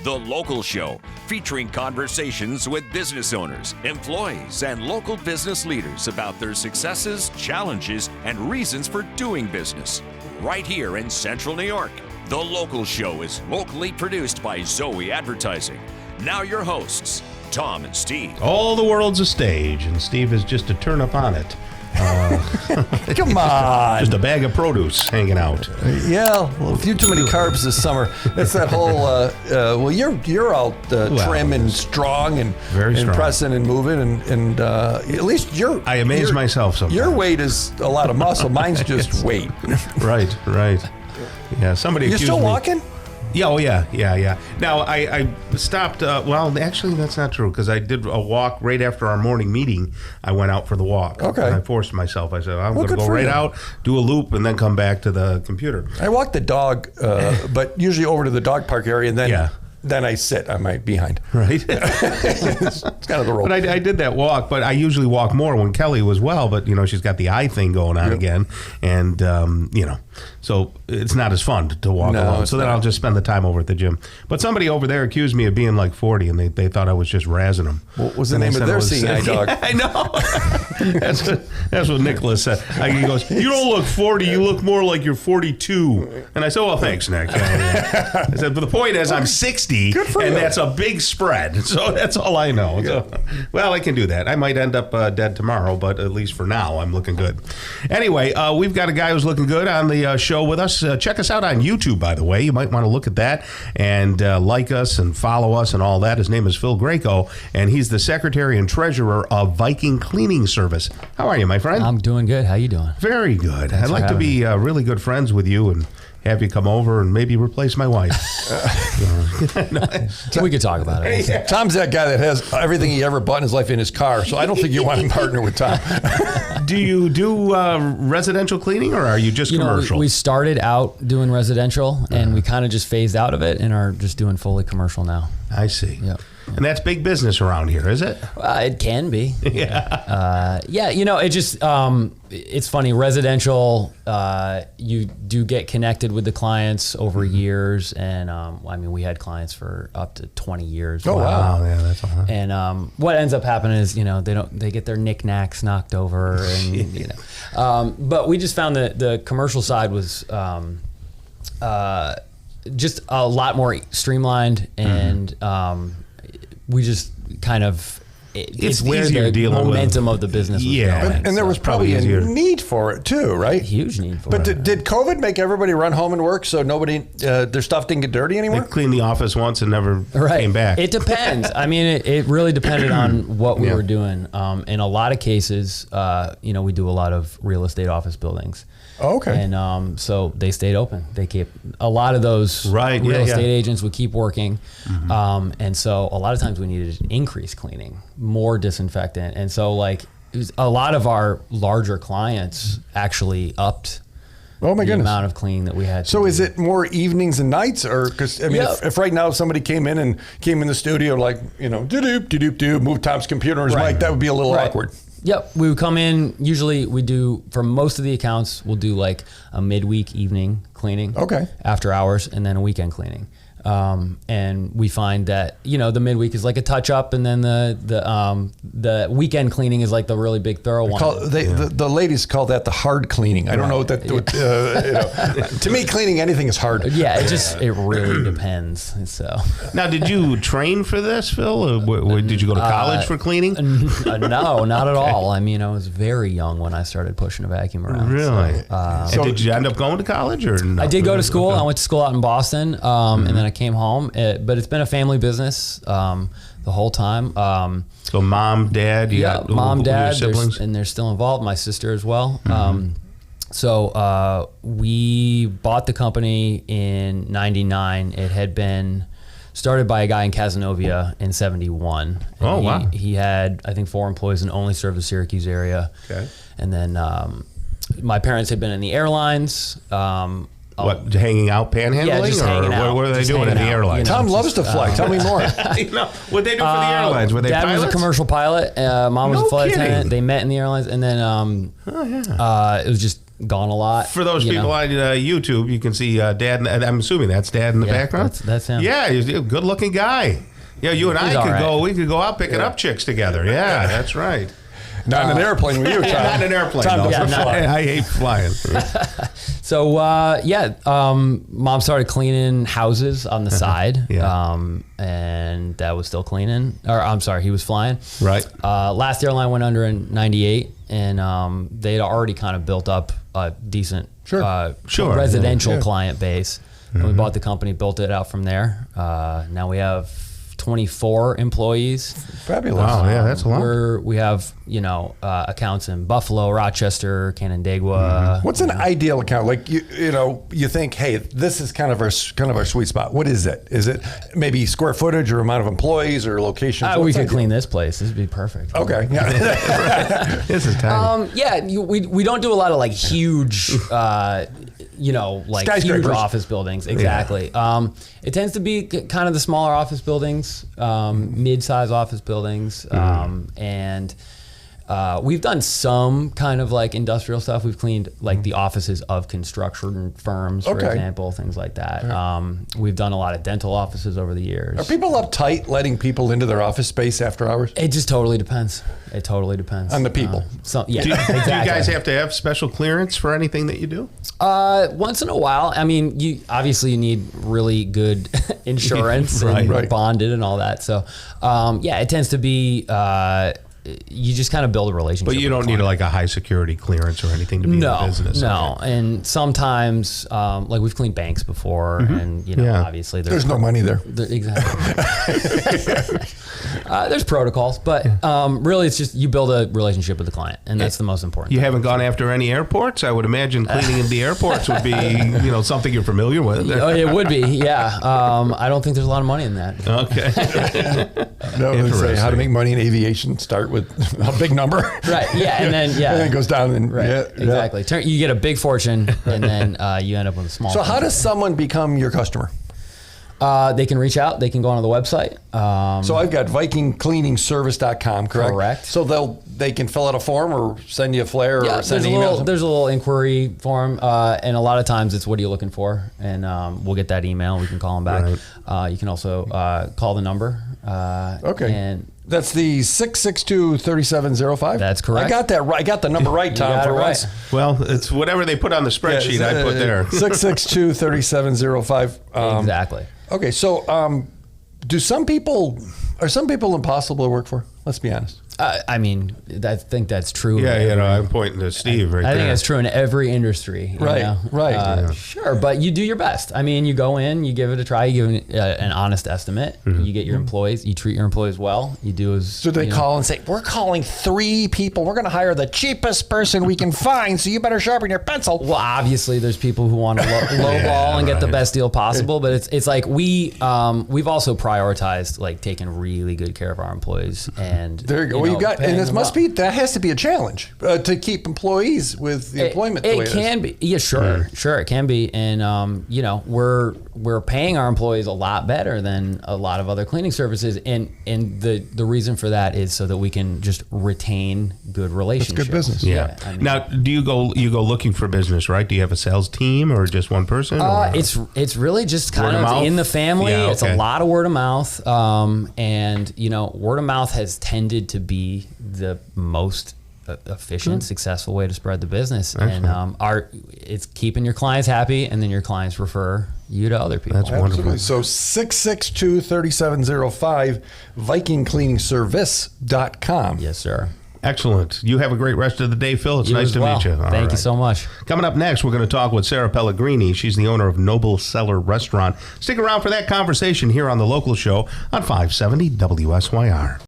The Local Show, featuring conversations with business owners, employees, and local business leaders about their successes, challenges, and reasons for doing business. Right here in Central New York. The Local Show is locally produced by Zoey Advertising. Now your hosts, Tom and Steve. All the world's a stage, and Steve is just a turnip on it. Come on. Just a bag of produce hanging out. Yeah, well, a few too many carbs this summer. It's that whole, well, you're all trim and strong and very strong. Pressing and moving, and at least I amaze myself sometimes. Your weight is a lot of muscle. Mine's just weight. Right. Yeah, somebody accused me. You still walking? Yeah, oh yeah. Now, I stopped, well, actually, that's not true, because I did a walk right after our morning meeting. I went out for the walk. Okay. And I forced myself. I said, I'm going to go right out, do a loop, and then come back to the computer. I walk the dog, but usually over to the dog park area, and then I sit on my behind. Right. It's kind of the role. But I did that walk, but I usually walk more when Kelly was well, but, she's got the eye thing going on again, and, so it's not as fun to walk alone. So then I'll just spend the time over at the gym. But somebody over there accused me of being like 40, and they thought I was just razzing them. What was the name of their seeing eye dog? Yeah, I know. That's what Nicholas said. He goes, you don't look 40, you look more like you're 42. And I said, well, thanks, Nick. I said, but the point is I'm 60, and that's a big spread. So that's all I know. So, well, I can do that. I might end up dead tomorrow, but at least for now, I'm looking good. Anyway, we've got a guy who's looking good on the show with us. Check us out on YouTube, by the way. You might want to look at that and like us and follow us and all that. His name is Phil Grajko, and he's the secretary and treasurer of Viking Cleaning Service. How are you, my friend? I'm doing good. How you doing? Very good. I'd like to be really good friends with you and have you come over and maybe replace my wife. We could talk about it. Yeah. Tom's that guy that has everything he ever bought in his life in his car, so I don't think you want to partner with Tom. Do you do residential cleaning, or are you just commercial? We started out doing residential, and we kind of just phased out of it and are just doing fully commercial now. I see. Yep. And that's big business around here, is it? It can be. Yeah. It just, it's funny. Residential, you do get connected with the clients over years. And we had clients for up to 20 years. Oh, wow. Yeah, that's all. And what ends up happening is, they get their knickknacks knocked over. And, but we just found that the commercial side was just a lot more streamlined, and we just kind of it's where the momentum of the business was going. And there was probably a need for it too, right? Huge need for it. But did COVID make everybody run home and work so nobody, their stuff didn't get dirty anymore? They cleaned the office once and never came back. It depends. it really depended on what we were doing. In a lot of cases, we do a lot of real estate office buildings. Oh, okay. And so they stayed open. They kept a lot of those real estate agents would keep working. Mm-hmm. And so a lot of times we needed increased cleaning, more disinfectant. And so a lot of our larger clients actually upped the amount of cleaning that we had. So is it more evenings and nights, or because if right now somebody came in the studio move Tom's computer and his mic, that would be a little awkward. Yep, we would come in. Usually we do, for most of the accounts, we'll do like a midweek evening cleaning. Okay. After hours, and then a weekend cleaning. And we find that, the midweek is like a touch up, and then the weekend cleaning is like the really big thorough one. The ladies call that the hard cleaning. I don't know what that, to me, cleaning anything is hard. Yeah, it really depends. So now, did you train for this, Phil? Or did you go to college for cleaning? No, not at all. I was very young when I started pushing a vacuum around. Really? So did you end up going to college, or no? I did go to school. I went to school out in Boston, and then I came home, but it's been a family business the whole time. So mom, dad, mom, dad, siblings, and they're still involved. My sister as well. So we bought the company in '99. It had been started by a guy in Cazenovia in '71. Oh, wow. He had, I think, 4 employees and only served the Syracuse area. Okay. And then my parents had been in the airlines. What, hanging out, panhandling? Yeah, just hanging out. What are they doing in the airlines? Tom loves to fly. Tell me more. What they do for the airlines? Were they Dad pilots? was a commercial pilot. Mom was a flight attendant. They met in the airlines, and then it was just gone a lot. For those people on YouTube, you can see Dad. I'm assuming that's Dad in the background. That's him. Yeah, he's a good-looking guy. Yeah, you and I could go. We could go out picking up chicks together. Yeah, that's right. Not in an airplane with you, Tom. Not in an airplane. Tom I hate flying. So, Mom started cleaning houses on the side. Yeah. And Dad was still cleaning. Or, I'm sorry, he was flying. Right. Last airline went under in 98, and they'd already kind of built up a decent residential client base. And we bought the company, built it out from there. Now we have 24 employees. Fabulous. Wow, yeah, that's a lot. We have, accounts in Buffalo, Rochester, Canandaigua. What's an ideal account? Like you think, hey, this is kind of our sweet spot. What is it? Is it maybe square footage or amount of employees or locations? We could clean this place. This would be perfect. Okay. Yeah. This is tiny. We don't do a lot of like huge, huge office buildings. Exactly. Yeah. It tends to be kind of the smaller office buildings, mid-size office buildings, and we've done some kind of like industrial stuff. We've cleaned like the offices of construction firms, for example, things like that. We've done a lot of dental offices over the years. Are people uptight letting people into their office space after hours? It just totally depends. It totally depends on the people. Do you guys have to have special clearance for anything that you do? Once in a while. I mean, you need really good insurance and bonded and all that. So, it tends to be. You just kind of build a relationship. But you don't need like a high security clearance or anything to be in the business. No, and sometimes, like we've cleaned banks before, and obviously there's no money there. Exactly. There's protocols, but really it's just you build a relationship with the client, and that's the most important. You haven't gone after any airports? I would imagine cleaning in the airports would be something you're familiar with. It would be, yeah. I don't think there's a lot of money in that. Okay. No, they say how to make money in aviation. Start with a big number. Right, yeah, and then and then it goes down. And, exactly. You get a big fortune, and then you end up with a small fortune. How does someone become your customer? They can reach out. They can go onto the website. So I've got VikingCleaningservice.com, correct? Correct. So they can fill out a form or send you a flare or send an email? There's a little inquiry form, and a lot of times it's what are you looking for, and we'll get that email. We can call them back. Right. You can also call the number. And that's the 662-3705? That's correct. I got that right. I got the number right, Tom, for once. Well, it's whatever they put on the spreadsheet I put there. 662-3705. Exactly. Okay, so are some people impossible to work for? Let's be honest. I mean, I think that's true. Yeah, I'm pointing to Steve right there. I think that's true in every industry. Right. Sure, but you do your best. I mean, you go in, you give it a try, you give an honest estimate. Mm-hmm. You get your employees, you treat your employees well. You do as. So they call and say, "We're calling 3 people. We're going to hire the cheapest person we can find. So you better sharpen your pencil." Well, obviously, there's people who want to lowball and get the best deal possible. But it's like we've also prioritized like taking really good care of our employees. And there you go. That has to be a challenge to keep employees with the employment. It can be. Yeah, sure, it can be. And we're paying our employees a lot better than a lot of other cleaning services, and the reason for that is so that we can just retain good relationships. That's good business. Yeah. I mean, now, do you go looking for business, right? Do you have a sales team or just one person? It's really just kind of in the family. Yeah, okay. It's a lot of word of mouth, and word of mouth has tended to be the most efficient, successful way to spread the business. Excellent. And it's keeping your clients happy, and then your clients refer you to other people. That's wonderful. So 662-3705, VikingCleaningservice.com. Yes, sir. Excellent. You have a great rest of the day, Phil. It's nice to meet you. Thank you so much. Coming up next, we're going to talk with Sarah Pellegrini. She's the owner of Noble Cellar Restaurant. Stick around for that conversation here on The Local Show on 570 WSYR.